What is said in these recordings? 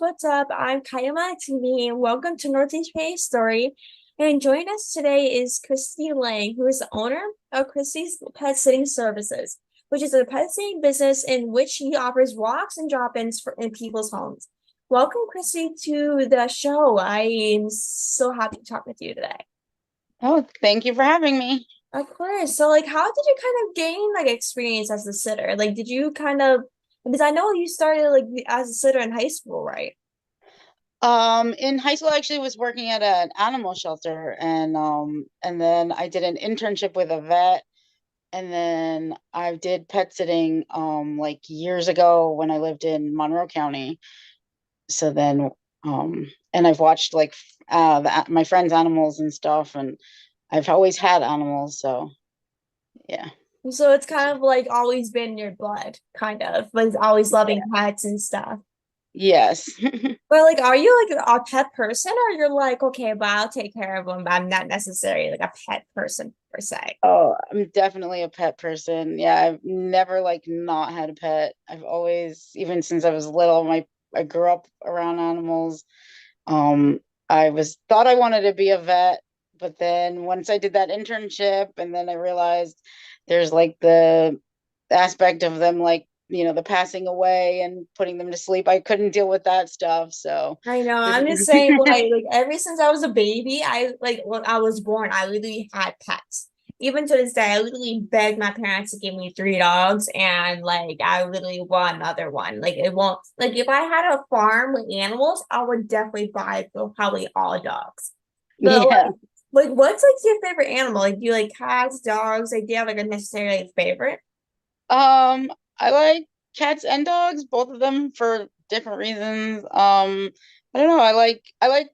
what's up? I'm Kylie Montigney, and welcome to NEPA Story. And joining us today is Kristy Laing, who is the owner of Kristy's Pet Sitting Services, which is a pet sitting business in which she offers walks and drop-ins in people's homes. Welcome, Kristy, to the show. I am so happy to talk with you today. Oh, thank you for having me. Of course. So, how did you kind of gain experience as a sitter? Did you kind of because I know you started as a sitter in high school, right? In high school, I actually was working at an animal shelter, and then I did an internship with a vet, and then I did pet sitting like years ago when I lived in Monroe County. So then and I've watched like my friends' animals and stuff, and I've always had animals, so yeah. So it's kind of always been in your blood, kind of, but it's always loving Yeah. pets and stuff. Yes. But are you a pet person, or you're okay, but I'll take care of them, but I'm not necessarily a pet person per se. Oh, I'm definitely a pet person. Yeah, I've never like not had a pet. I've always, even since I was little, I grew up around animals. Um, I was thought I wanted to be a vet, but then once I did that internship, and then I realized there's like the aspect of them like, the passing away and putting them to sleep. I couldn't deal with that stuff. So I know, this I'm the is same way. Ever since I was a baby, when I was born, I literally had pets. Even to this day, I literally begged my parents to give me three dogs, and I literally want another one. It won't if I had a farm with animals, I would definitely buy probably all dogs. But yeah. what's your favorite animal? Do you like cats, dogs? Do you have a necessarily favorite? I like cats and dogs, both of them for different reasons. I don't know. I like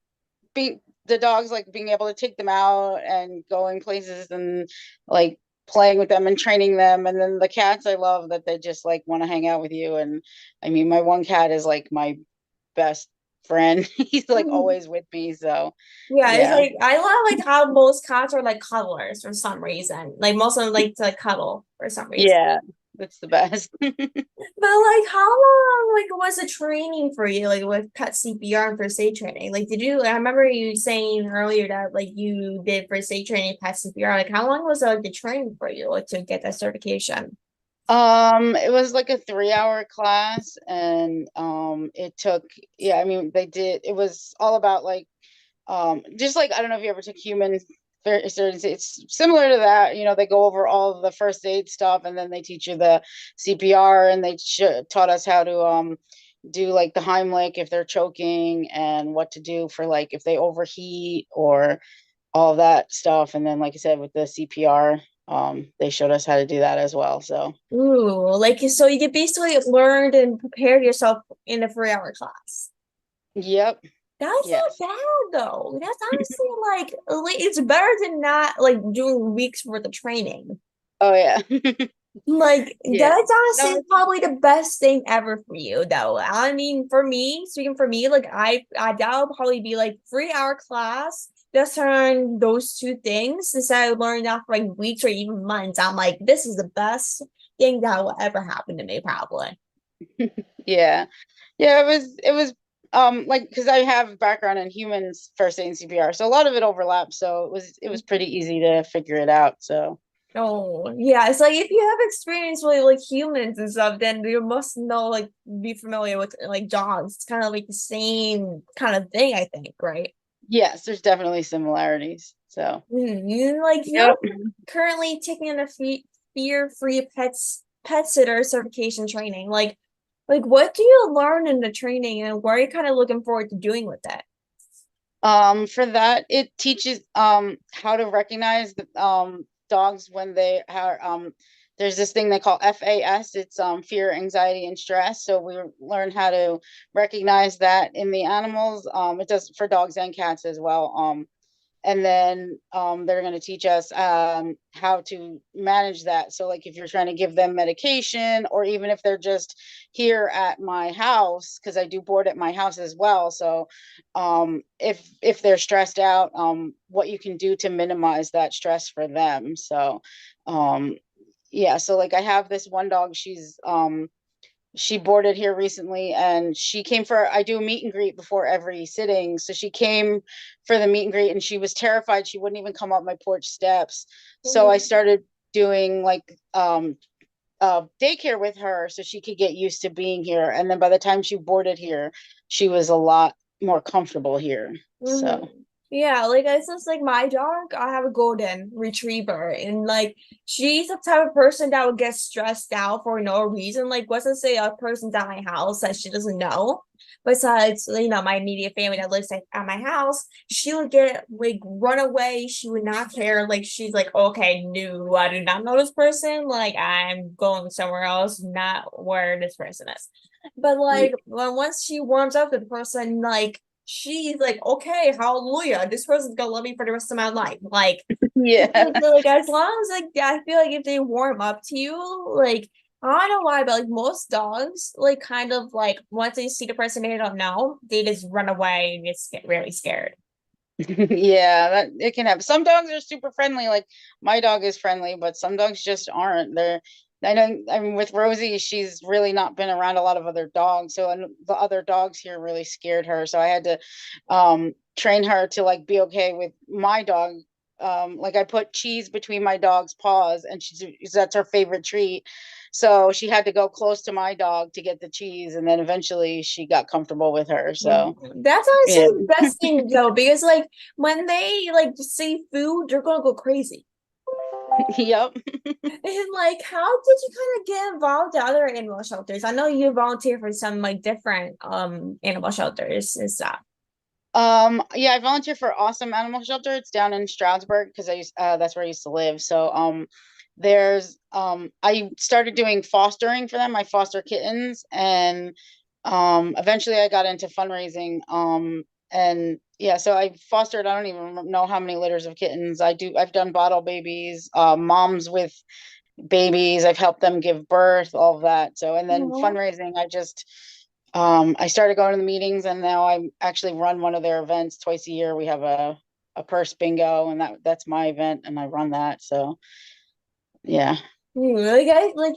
being the dogs, like being able to take them out and going places and like playing with them and training them. And then the cats, I love that they just like want to hang out with you. And I mean, my one cat is like my best friend. He's like always with me. So Yeah, it's yeah, I love how most cats are cuddlers for some reason. Most of them like to cuddle for some reason. yeah, that's the best. But how long was the training for you with pet CPR and first aid training? Did you I remember you saying earlier that you did first aid training pet CPR. How long was the training for you to get that certification? It was like a 3-hour class, and it took, yeah, I mean, it was all about like, just like, I don't know if you ever took human first aid. It's similar to that, they go over all of the first aid stuff, and then they teach you the CPR, and they taught us how to do like the Heimlich if they're choking, and what to do for like if they overheat or all that stuff. And then, like I said, with the CPR, they showed us how to do that as well. So, Ooh, so you could basically learned and prepared yourself in a 3-hour class. yep, That's yes. not bad though. That's honestly it's better than not doing weeks worth of training. Oh yeah. Yeah. That's honestly No, probably the best thing ever for you though. I mean, for me, speaking for me, I that'll probably be 3-hour class just on those two things instead of learning that for weeks or even months. I'm like, this is the best thing that will ever happen to me, probably. yeah. Yeah, it was like, because I have background in humans first aid and CPR, so a lot of it overlaps, so it was pretty easy to figure it out. So Oh, yeah. It's if you have experience with humans and stuff, then you must know be familiar with dogs. It's kind of the same kind of thing, I think, right? yes, there's definitely similarities. So You you're yep. currently taking a fear-free pet sitter certification training. What do you learn in the training, and what are you kind of looking forward to doing with that? For that, it teaches how to recognize the dogs when they are there's this thing they call FAS. It's fear, anxiety, and stress. So we learn how to recognize that in the animals. It does for dogs and cats as well. And then they're going to teach us how to manage that. So like if you're trying to give them medication, or even if they're just here at my house, because I do board at my house as well. So if they're stressed out, what you can do to minimize that stress for them. So um yeah, so like I have this one dog, she's she boarded here recently, and she came for, I do a meet and greet before every sitting. So she came for the meet and greet, and she was terrified. She wouldn't even come up my porch steps. So I Mhm. started doing like daycare with her so she could get used to being here. And then by the time she boarded here, she was a lot more comfortable here. Mhm. So Yeah, like it's just like my dog, I have a golden retriever, and like she's the type of person that would get stressed out for no reason. Like, let's just say a person's at my house that she doesn't know, besides, my immediate family that lives at my house, she would get like run away. She would not care. Like, she's like, okay, no, I do not know this person. Like, I'm going somewhere else, not where this person is. But like, once she warms up to the person, like she's like, okay, hallelujah, this person's gonna love me for the rest of my life. Like, yeah. like as long as like I feel like if they warm up to you, like I don't know why, but like most dogs, like kind of like once they see the person they don't know, they just run away and get really scared. Yeah, that it can happen. Some dogs are super friendly, like my dog is friendly, but some dogs just aren't. I know, I mean, with Rosie, she's really not been around a lot of other dogs, so and the other dogs here really scared her. So I had to train her to like be okay with my dog. Like I put cheese between my dog's paws, and that's her favorite treat. So she had to go close to my dog to get the cheese, and then eventually she got comfortable with her. So That's yeah. honestly the best thing though, because like when they like see food, they're gonna go crazy. Yep. And like, how did you kind of get involved in other animal shelters? I know you volunteer for some like different animal shelters and stuff. Yeah, I volunteer for Awesome Animal Shelter. It's down in Stroudsburg because that's where I used to live. So there's I started doing fostering for them. I foster kittens, and eventually I got into fundraising. And yeah, so I fostered, I don't even know how many litters of kittens. I've done bottle babies, moms with babies. I've helped them give birth, all of that. So, and then Mhm. fundraising, I started going to the meetings, and now I actually run one of their events twice a year. We have a purse bingo, and that's my event, and I run that. So yeah. You really guys like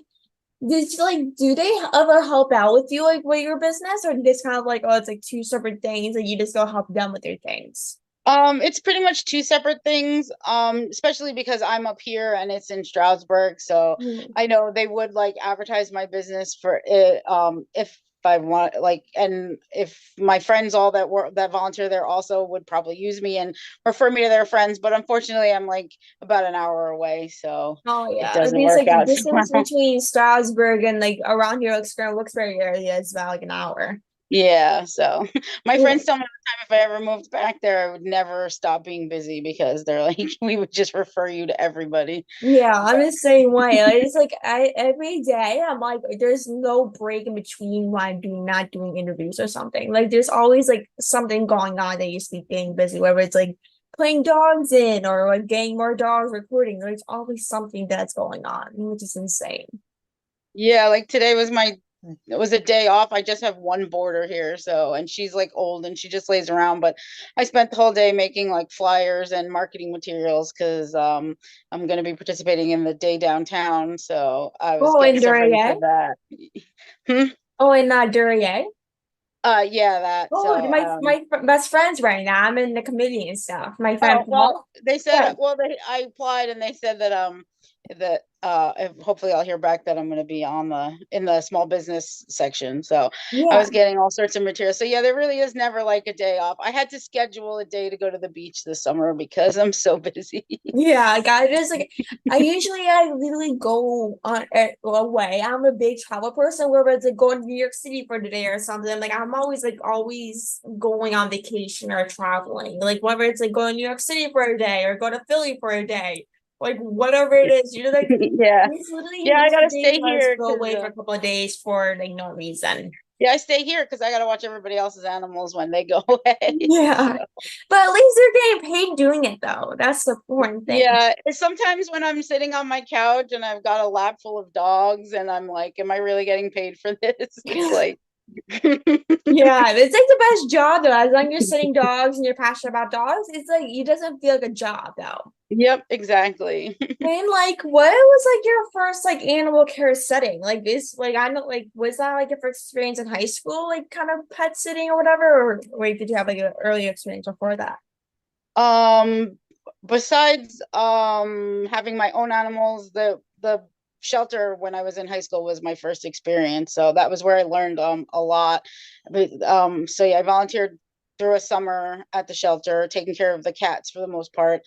did you like do they ever help out with you like with your business or just kind of like oh it's like two separate things and you just go help them with their things? It's pretty much two separate things. Especially because I'm up here and it's in Stroudsburg, so Mhm. I know they would like advertise my business for it. If I want, like, and if my friends all that volunteer there also would probably use me and refer me to their friends, but unfortunately, I'm like about an hour away, so Oh it yeah, doesn't it's work like the out so distance well. between Strasbourg and like around here like Wilkes-Barre area is about like an hour. Yeah, so my Yeah. friends tell me all the time if I ever moved back there, I would never stop being busy because they're like, we would just refer you to everybody. Yeah, I'm the same way. Like, it's like I every day I'm like there's no break in between when I'm not doing interviews or something. Like there's always like something going on that you keep getting busy, whether it's like playing dogs in or like getting more dogs recording. There's always something that's going on, which is insane. Yeah, like today was it was a day off. I just have one boarder here, so and she's like old and she just lays around, but I spent the whole day making like flyers and marketing materials because I'm gonna be participating in the day downtown, so I was Oh, getting in stuff ready Duryea. for that. Hmm? Oh, in Duryea. Yeah, that. Oh, So best friends right now. I'm in the committee and stuff. My friend oh well, Paul. they said Yeah. I applied and they said that hopefully I'll hear back that I'm going to be on the in the small business section. So I Yeah. was getting all sorts of material. So yeah, there really is never like a day off. I had to schedule a day to go to the beach this summer because I'm so busy. Yeah, like I just like I literally go on away. I'm a big travel person where it's like going to New York City for the day or something. Like I'm always going on vacation or traveling. Like whether it's like going to New York City for a day or go to Philly for a day. Like whatever it is, like Yeah. it's literally Yeah, I just gotta days stay I just here go because away for a couple of days for like no reason. yeah, I stay here because I gotta watch everybody else's animals when they go away. So. Yeah. But at least they're getting paid doing it though. That's the important thing. Yeah, sometimes when I'm sitting on my couch and I've got a lap full of dogs and I'm like, am I really getting paid for this? It's like, Yeah, it's like the best job though. As long as you're sitting dogs and you're passionate about dogs, it's like it doesn't feel like a job though. Yep, exactly. And like, what was like your first like animal care setting? Like this, like I know, like was that like your first experience in high school, like kind of pet sitting or whatever, or wait, did you have like an early experience before that? Um, besides having my own animals, the shelter when I was in high school was my first experience. So that was where I learned a lot. But so yeah, I volunteered through a summer at the shelter, taking care of the cats for the most part.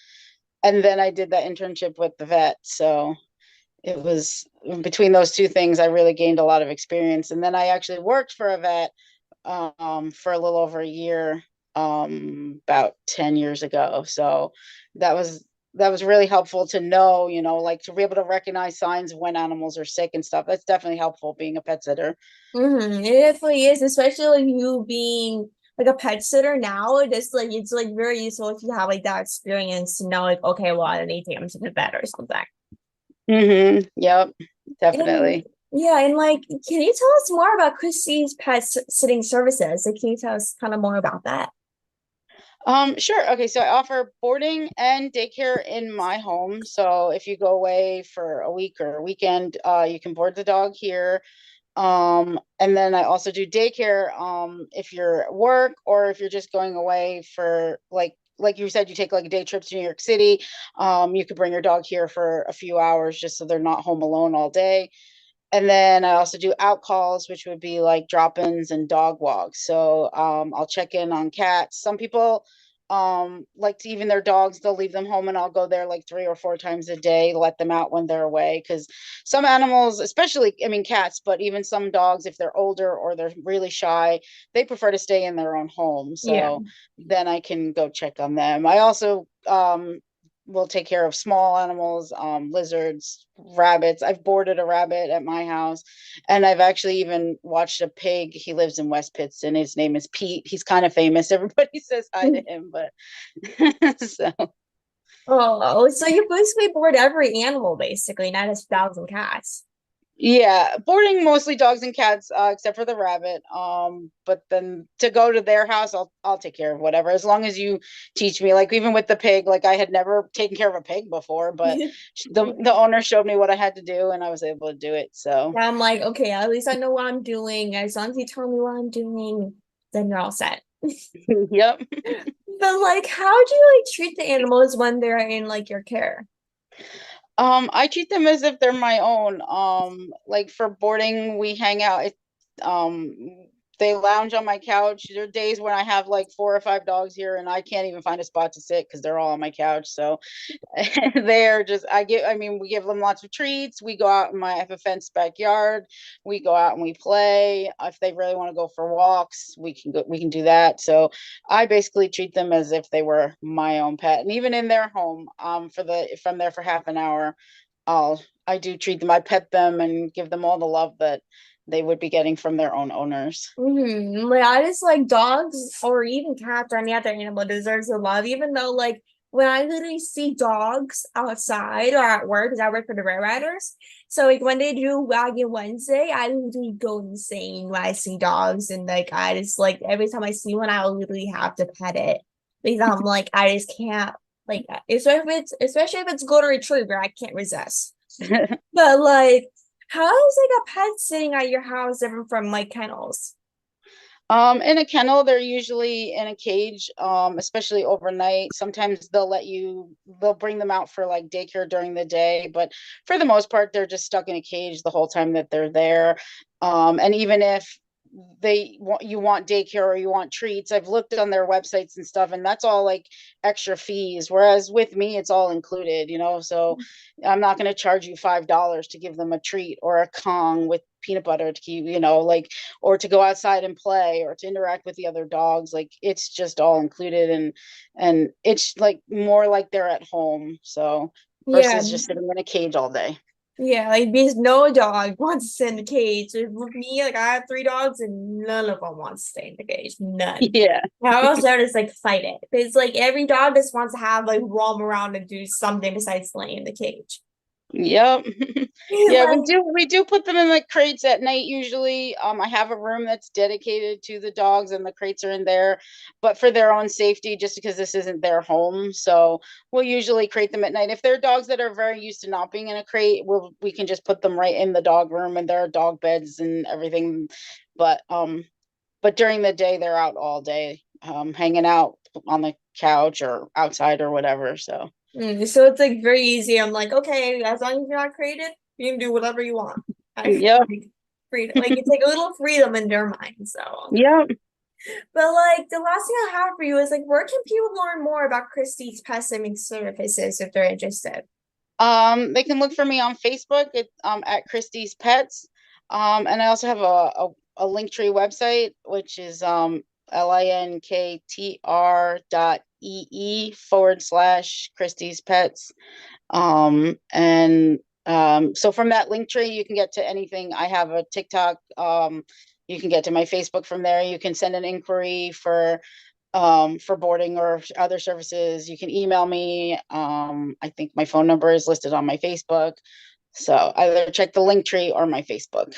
And then I did that internship with the vet. So it was between those two things, I really gained a lot of experience. And then I actually worked for a vet for a little over a year, about 10 years ago. So that was that was really helpful to know, like to be able to recognize signs of when animals are sick and stuff. That's definitely helpful being a pet sitter. It definitely is, especially like you being like a pet sitter now. It's like very useful if you have like that experience to know like, okay, well, I need to take them to the vet or something. Yep, And definitely. yeah, and like, can you tell us more about Christie's sitting services? Like, can you tell us kind of more about that? Sure. Okay, so I offer boarding and daycare in my home. So if you go away for a week or a weekend, you can board the dog here. And then I also do daycare if you're at work or if you're just going away for like you said, you take like a day trip to New York City. You could bring your dog here for a few hours just so they're not home alone all day. And then I also do out calls, which would be like drop-ins and dog walks. So I'll check in on cats. Some people like to even their dogs, they'll leave them home and I'll go there like 3 or 4 times a day, let them out when they're away. Because some animals, especially, I mean, cats, but even some dogs, if they're older or they're really shy, they prefer to stay in their own home. Yeah. So then I can go check on them. I also will take care of small animals, lizards, rabbits. I've boarded a rabbit at my house, and I've actually even watched a pig. He lives in West Pittston. His name is Pete. He's kind of famous. Everybody says hi to him, but so Oh, so you basically board every animal, basically, not just dogs and cats. yeah, boarding mostly dogs and cats, except for the rabbit. But then to go to their house, I'll take care of whatever, as long as you teach me. Like even with the pig, like I had never taken care of a pig before, but the owner showed me what I had to do, and I was able to do it. So I'm like, okay, at least I know what I'm doing. As long as you tell me what I'm doing, then you're all set. yep. But like, how do you like treat the animals when they're in like your care? I treat them as if they're my own. Like for boarding, we hang out. They lounge on my couch. There are days when I have like 4 or 5 dogs here, and I can't even find a spot to sit because they're all on my couch. So they're just I mean, we give them lots of treats. We go out in my I have a fenced backyard. We go out and we play. If they really want to go for walks, we can do that. So I basically treat them as if they were my own pet. And even in their home, if I'm there for half an hour, I do treat them. I pet them and give them all the love that they would be getting from their own owners. Like I just like dogs or even cats or any other animal deserves the love, even though like when I literally see dogs outside or at work, because I work for the Red Riders. So like when they do Wagon Wednesday, I literally go insane when I see dogs and like I just like every time I see one, I'll literally have to pet it because I'm like I just can't like especially if it's golden retriever, I can't resist. But like how is like a pet sitting at your house different from like kennels? In a kennel, they're usually in a cage, especially overnight. Sometimes they'll bring them out for like daycare during the day, but for the most part, they're just stuck in a cage the whole time that they're there. And even if you want daycare or you want treats, I've looked on their websites and stuff, and that's all like extra fees. Whereas with me, it's all included, so I'm not going to charge you $5 to give them a treat or a Kong with peanut butter to keep, like, or to go outside and play or to interact with the other dogs. Like it's just all included, and it's like more like they're at home. So Yeah, versus just sitting in a cage all day. yeah, like because no dog wants to stay in the cage. With me, like I have 3 dogs and none of them wants to stay in the cage. None. Yeah. I also just like fight it. It's like every dog just wants to have like roam around and do something besides laying in the cage. Yep. Yeah, Like, we do put them in the crates at night usually. I have a room that's dedicated to the dogs and the crates are in there, but for their own safety, just because this isn't their home. So we'll usually crate them at night. If they're dogs that are very used to not being in a crate, we can just put them right in the dog room and there are dog beds and everything. But during the day they're out all day, hanging out on the couch or outside or whatever. So so it's like very easy. I'm like, okay, as long as you're not creative, you can do whatever you want. I feel yep. like freedom, like you take a little freedom in their mind. So, Yep. but like the last thing I have for you is like, where can people learn more about Kristy's pet sitting services if they're interested? They can look for me on Facebook at Kristy's Pets. And I also have a Linktree website, which is linktr.ee /Kristy's Pets. And so from that Linktree, you can get to anything. I have a TikTok. You can get to my Facebook from there. You can send an inquiry for boarding or other services. You can email me. I think my phone number is listed on my Facebook. So either check the link tree or my Facebook.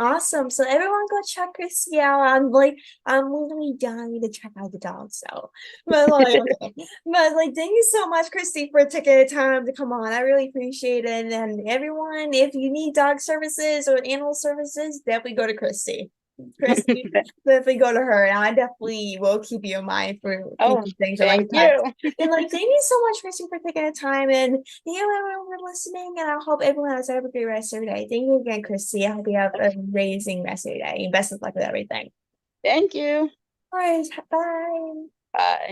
Awesome. So everyone go check Kristy out. I'm literally dying to check out the dog. So, but like, okay. But like, thank you so much, Kristy, for taking the time to come on. I really appreciate it. And everyone, if you need dog services or animal services, definitely go to Kristy. Kristy, definitely go to her. And I definitely will keep you in mind for Oh, future things or like thank pets. you. And like, thank you so much, Kristy, for taking the time. And thank you, everyone, for listening. And I hope everyone has a great rest of your day. Thank you again, Kristy. I hope you have a amazing rest of your day. And best of luck with everything. Thank you. All right. Bye. Bye.